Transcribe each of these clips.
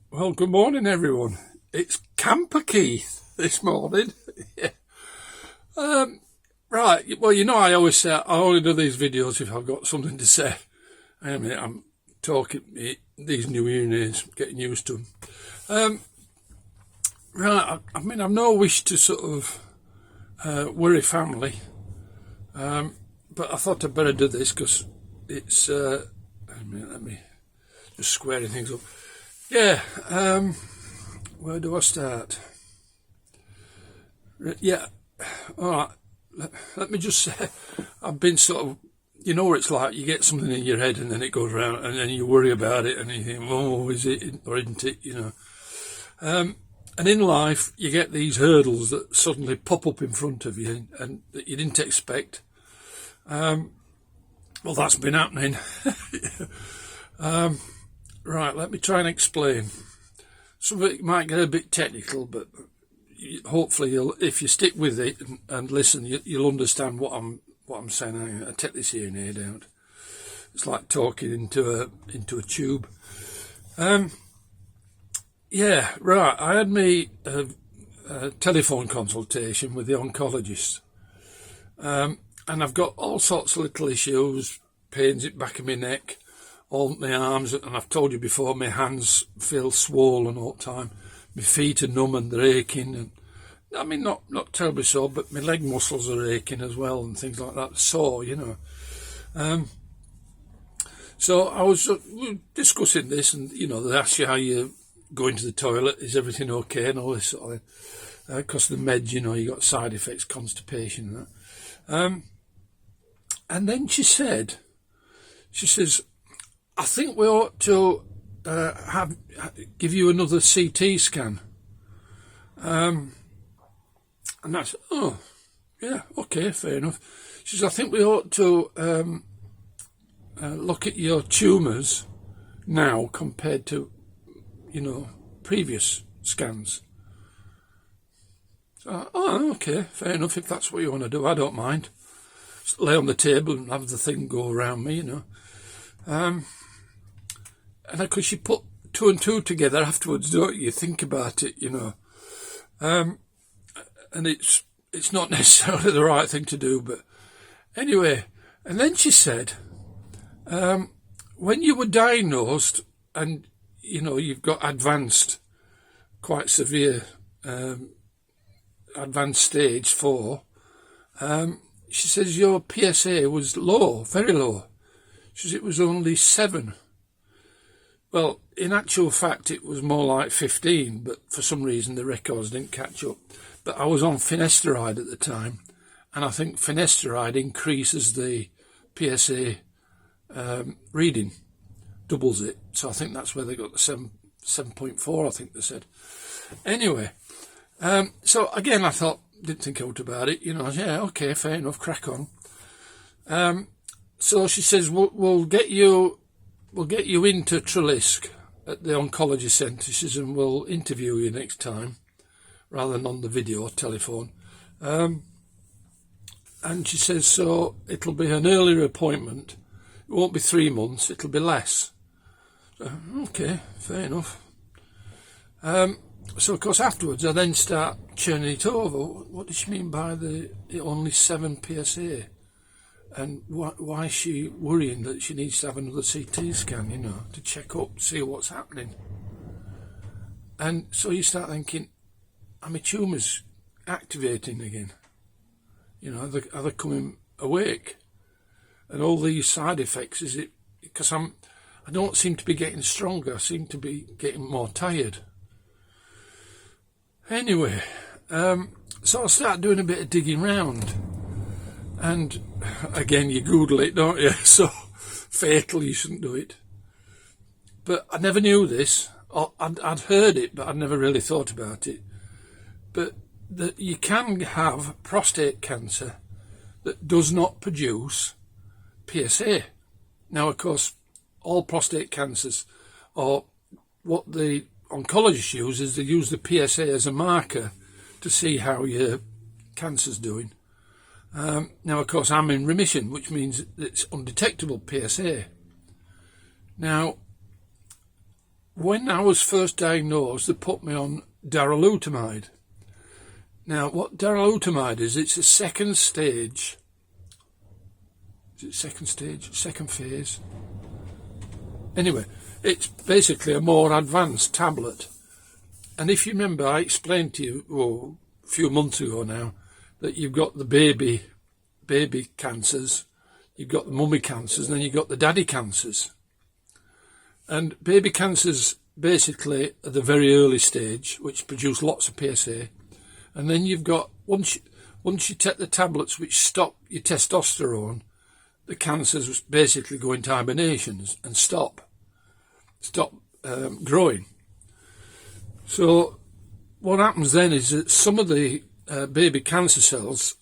Well, good morning, everyone. It's Camper Keith this morning. Yeah. Right. Well, I always say I only do these videos if I've got something to say. I mean, I'm talking these new units, getting used to them. Right. I mean, I've no wish to sort of worry family, but I thought I'd better do this because it's. Let me just squaring things up. Yeah. Where do I start? Yeah, all right. Let me just say, I've been sort of, what it's like. You get something in your head and then it goes around and then you worry about it and you think, oh, is it or isn't it, And in life, you get these hurdles that suddenly pop up in front of you and that you didn't expect. Well, that's been happening. Right, let me try and explain. Some of it might get a bit technical, but hopefully, if you stick with it and listen, you'll understand what I'm saying. I take this hearing aid out. It's like talking into a tube. Yeah, right. I had me a telephone consultation with the oncologist, and I've got all sorts of little issues, pains at the back of my neck, all my arms, and I've told you before, my hands feel swollen all the time. My feet are numb and they're aching, and I mean not terribly sore, but my leg muscles are aching as well and things like that. Sore, So I was discussing this, and they ask you how you go into the toilet, is everything okay, and all this sort of thing. Because of the meds, you got side effects, constipation, and that. And then she says, I think we ought to give you another CT scan. And I said, oh, yeah, okay, fair enough. She says, I think we ought to look at your tumours now compared to, previous scans. So, oh, okay, fair enough. If that's what you want to do, I don't mind. Just lay on the table and have the thing go around me, And of course, you put two and two together afterwards, don't you? Think about it, And it's not necessarily the right thing to do, but anyway. And then she said, when you were diagnosed and, you've got quite severe, advanced stage 4, she says your PSA was low, very low. She says it was only 7. Well, in actual fact, it was more like 15, but for some reason the records didn't catch up. But I was on finasteride at the time, and I think finasteride increases the PSA reading, doubles it. So I think that's where they got the 7.4, I think they said. Anyway, so again, I didn't think out about it. Yeah, okay, fair enough, crack on. So she says, we'll get you into Trelisk at the oncology centre. She says, and we'll interview you next time, rather than on the video telephone. And she says, so it'll be an earlier appointment. It won't be 3 months, it'll be less. So, okay, fair enough. So of course afterwards I then start churning it over. What does she mean by the only 7 PSA? And why is she worrying that she needs to have another CT scan, to check up, see what's happening? And so you start thinking, are my tumours activating again? Are they coming awake? And all these side effects, is it because I don't seem to be getting stronger, I seem to be getting more tired. Anyway, so I start doing a bit of digging round. And again, you Google it, don't you? So fatal, you shouldn't do it. But I never knew this. I'd heard it, but I'd never really thought about it. But that you can have prostate cancer that does not produce PSA. Now, of course, all prostate cancers, or what the oncologists use, is they use the PSA as a marker to see how your cancer's doing. Now, of course, I'm in remission, which means it's undetectable PSA. Now, when I was first diagnosed, they put me on darolutamide. Now, what darolutamide is, it's a second stage. Is it second stage? Second phase? Anyway, it's basically a more advanced tablet. And if you remember, I explained to you, a few months ago now, that you've got the baby cancers, you've got the mummy cancers, and then you've got the daddy cancers. And baby cancers basically are the very early stage, which produce lots of PSA. And then you've got, once you take the tablets which stop your testosterone, the cancers basically go into hibernation and stop growing. So what happens then is that some of the baby cancer cells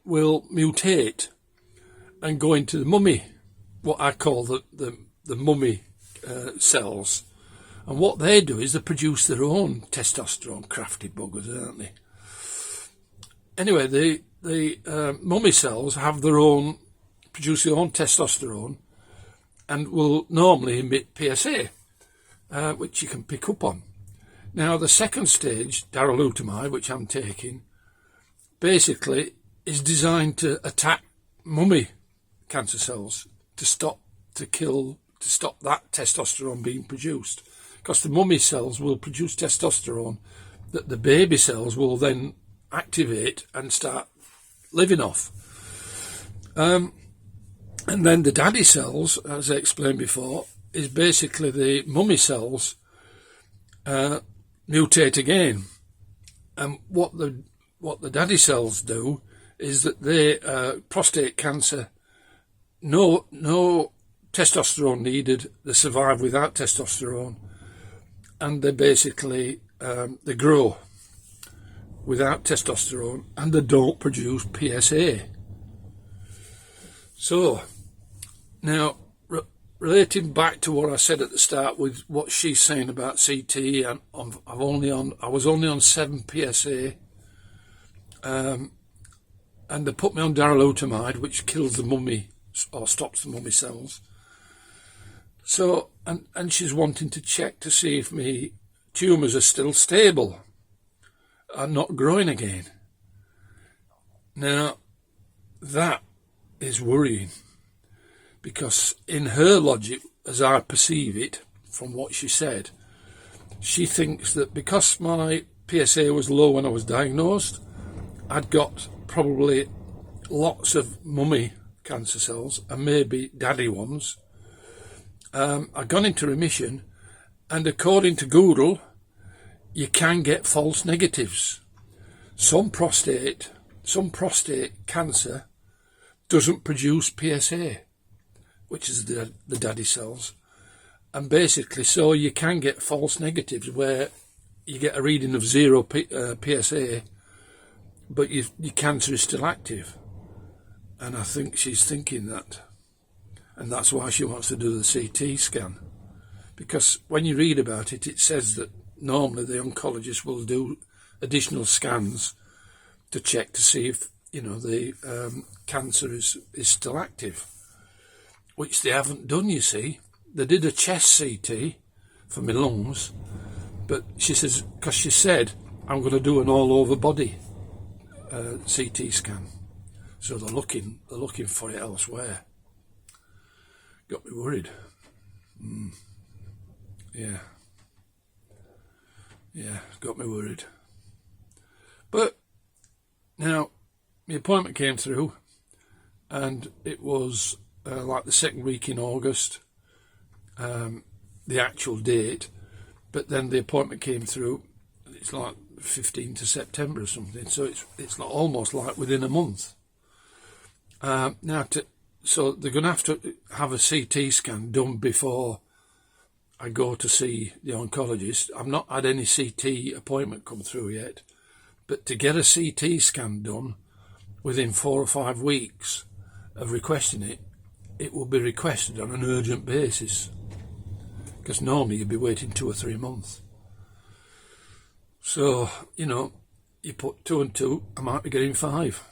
will mutate and go into the mummy, what I call the mummy cells. And what they do is they produce their own testosterone, crafty buggers, aren't they? Anyway, the mummy cells have produce their own testosterone and will normally emit PSA, which you can pick up on. Now, the second stage, darolutamide, which I'm taking, basically is designed to attack mummy cancer cells to stop that testosterone being produced. Because the mummy cells will produce testosterone that the baby cells will then activate and start living off. And then the daddy cells, as I explained before, is basically the mummy cells mutate again. And what the daddy cells do is that they prostate cancer, no testosterone needed, they survive without testosterone, and they basically they grow without testosterone, and they don't produce PSA. So now, relating back to what I said at the start with what she's saying about CT, and I was only on 7 PSA, and they put me on darolutamide, which kills the mummy or stops the mummy cells. So, and she's wanting to check to see if my tumours are still stable and not growing again. Now, that is worrying, because in her logic, as I perceive it from what she said, she thinks that because my PSA was low when I was diagnosed, I'd got probably lots of mummy cancer cells and maybe daddy ones. I'd gone into remission, and according to Google, you can get false negatives. Some prostate cancer doesn't produce PSA, which is the daddy cells, and basically so you can get false negatives where you get a reading of 0 PSA, but your cancer is still active. And I think she's thinking that, and that's why she wants to do the CT scan, because when you read about it, it says that normally the oncologist will do additional scans to check to see if the cancer is still active, which they haven't done, you see. They did a chest CT for my lungs, but she says, because she said, I'm going to do an all over body CT scan. So they're looking for it elsewhere. Got me worried. Yeah, got me worried. But now my appointment came through, and it was like the second week in August, the actual date, but then the appointment came through, it's like 15th of September or something, so it's like almost like within a month. So they're going to have a CT scan done before I go to see the oncologist. I've not had any CT appointment come through yet, but to get a CT scan done within 4 or 5 weeks of requesting it, it will be requested on an urgent basis, because normally you'd be waiting 2 or 3 months. So, you put 2 and 2, I might be getting 5.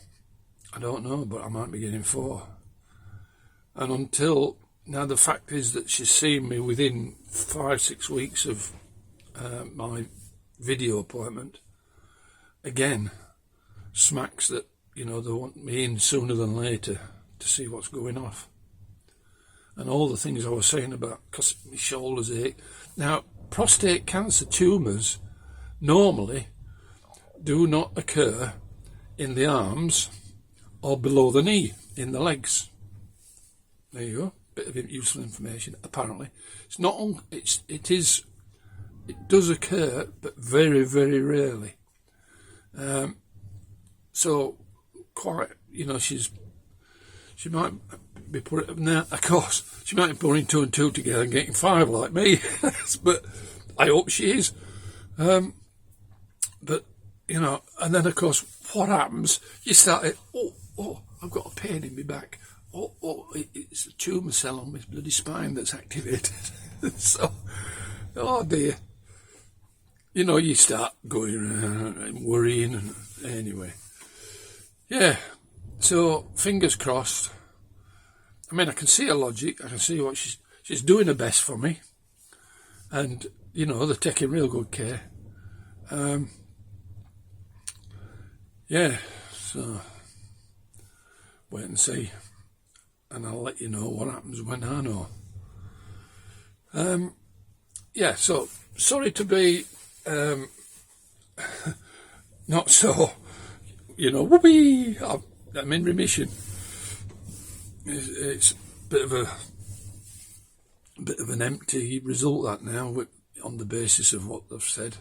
I don't know, but I might be getting 4. And until Now the fact is that she's seen me within 5-6 weeks of my video appointment. Again, smacks that, you know, they want me in sooner than later to see what's going off. And all the things I was saying about, because my shoulders ache. Now, prostate cancer tumours normally do not occur in the arms or below the knee, in the legs. There you go, bit of useful information. Apparently, it's not. It does occur, but very, very rarely. So, quite, you know, she might be putting, now, of course, she might be putting 2 and 2 together and getting 5 like me, but I hope she is. But, you know, and then, of course, what happens? You start, oh, I've got a pain in my back. Oh, it's a tumour cell on my bloody spine that's activated. So, oh dear. You know, you start going around and worrying, and anyway. Yeah, so fingers crossed. I mean, I can see her logic. I can see what she's doing her best for me. And, you know, they're taking real good care. Yeah, so wait and see. And I'll let you know what happens when I know. Yeah, so sorry to be not so, you know, whoopee, I'm in remission. It's a bit of an empty result that now, on the basis of what they've said.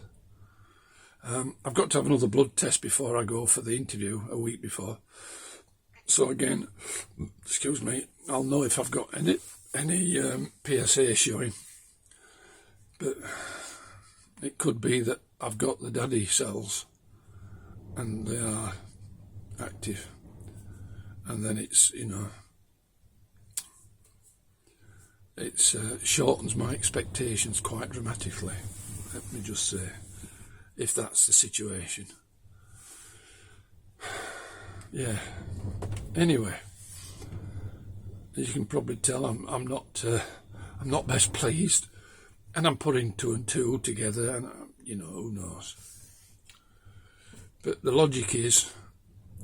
I've got to have another blood test before I go for the interview, a week before. So again, excuse me, I'll know if I've got any PSA showing. But it could be that I've got the daddy cells and they are active. And then it's, you know, it shortens my expectations quite dramatically, let me just say, if that's the situation. Yeah. Anyway, as you can probably tell, I'm not best pleased, and I'm putting 2 and 2 together, and you know, who knows. But the logic is,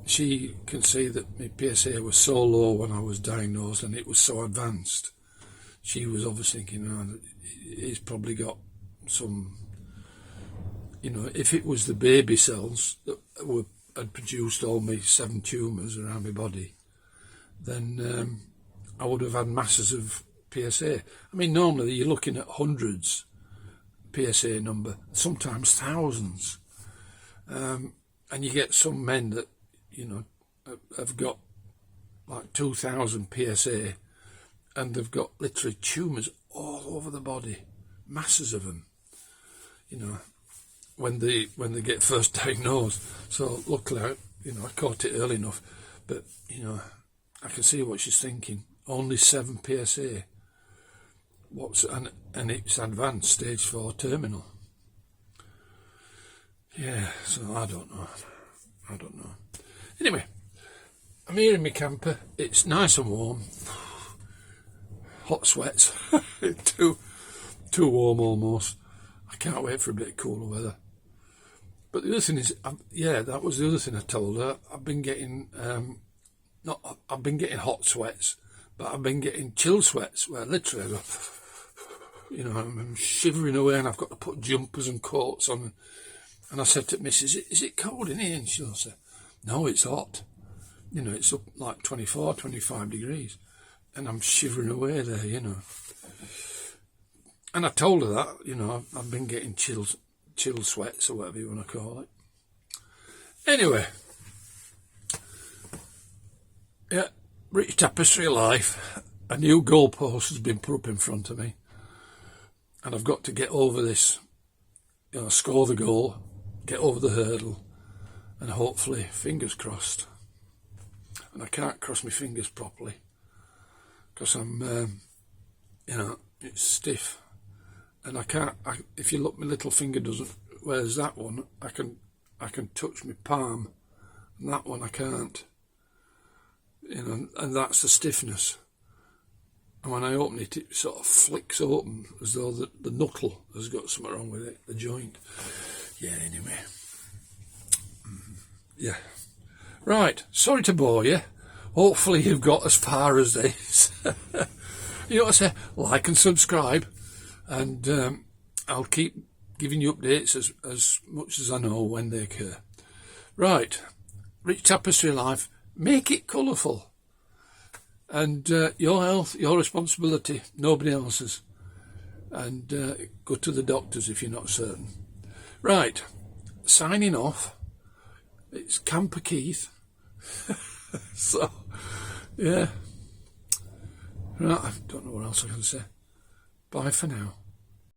she can see that my PSA was so low when I was diagnosed, and it was so advanced. She was obviously thinking, oh, he's probably got some, you know, if it was the baby cells that had produced all my 7 tumours around my body, then I would have had masses of PSA. I mean, normally you're looking at hundreds PSA number, sometimes thousands. And you get some men that, you know, have got like 2,000 PSA, and they've got literally tumours all over the body, masses of them, you know, when they get first diagnosed. So luckily, I caught it early enough. But, you know, I can see what she's thinking. Only 7 PSA. And it's advanced, stage 4 terminal. Yeah, so I don't know. Anyway, I'm here in my camper. It's nice and warm. Hot sweats. too warm almost. I can't wait for a bit of cooler weather. But the other thing is, that was the other thing I told her. I've been getting I've been getting hot sweats, but I've been getting chill sweats where literally I go, you know, I'm shivering away, and I've got to put jumpers and coats on. And I said to Mrs, is it cold in here? And she'll say, no, it's hot. You know, it's up like 24, 25 degrees. And I'm shivering away there, you know. And I told her that, you know, I've been getting chill sweats or whatever you want to call it. Anyway, yeah, British Tapestry of Life. A new goalpost has been put up in front of me, and I've got to get over this, you know, score the goal, get over the hurdle, and hopefully, fingers crossed. And I can't cross my fingers properly because I'm, you know, it's stiff. And I can't. If you look, my little finger doesn't. Whereas that one, I can touch my palm, and that one I can't. You know, and that's the stiffness. And when I open it, it sort of flicks open as though the knuckle has got something wrong with it, the joint. Yeah, anyway. Yeah. Right, sorry to bore you. Hopefully you've got as far as this. You know what I say? Like and subscribe. And I'll keep giving you updates as much as I know when they occur. Right, Rich Tapestry Life. Make it colourful. And your health, your responsibility, nobody else's. And go to the doctors if you're not certain. Right, signing off. It's Camper Keith. So, yeah. Right, I don't know what else I can say. Bye for now.